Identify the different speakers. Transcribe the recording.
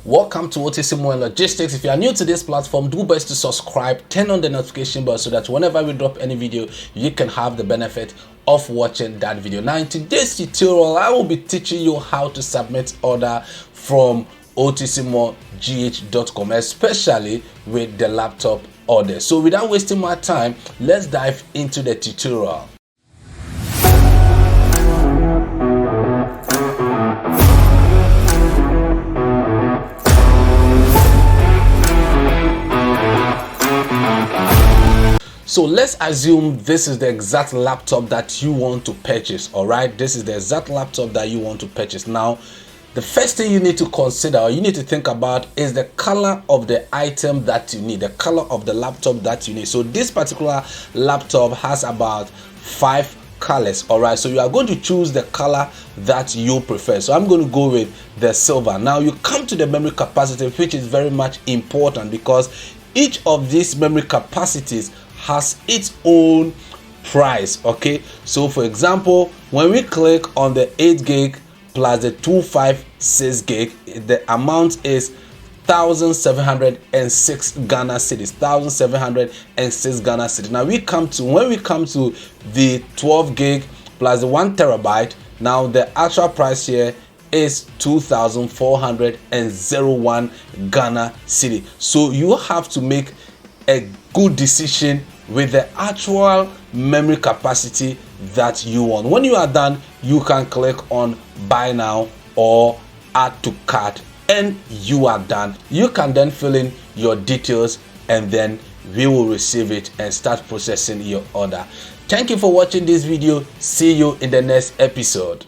Speaker 1: Welcome to OTCMallGH. If you are new to this platform, do best to subscribe, turn on the notification bell so that whenever we drop any video, you can have the benefit of watching that video. Now in today's tutorial, I will be teaching you how to submit order from OTCMallGH.com, especially with the laptop order. So without wasting my time, let's dive into the tutorial. So let's assume this is the exact laptop that you want to purchase. All right, this is the exact laptop that you want to purchase. Now, the first thing you need to consider, or you need to think about, is the color of the item that you need, the color of the laptop that you need. So this particular laptop has about 5 colors. All right, so you are going to choose the color that you prefer. So I'm going to go with the silver. Now you come to the memory capacity, which is very much important because each of these memory capacities has its own price. Okay, so for example, when we click on the 8 gig plus the 256 gig, the amount is 1,706 Ghana cedis. 1,706 Ghana cedis. Now when we come to the 12 gig plus the 1 terabyte, now the actual price here is 2,401 Ghana cedi. So you have to make a good decision with the actual memory capacity that you want. When you are done, you can click on buy now or add to cart and you are done. You can then fill in your details and then we will receive it and start processing your order. Thank you for watching this video. See you in the next episode.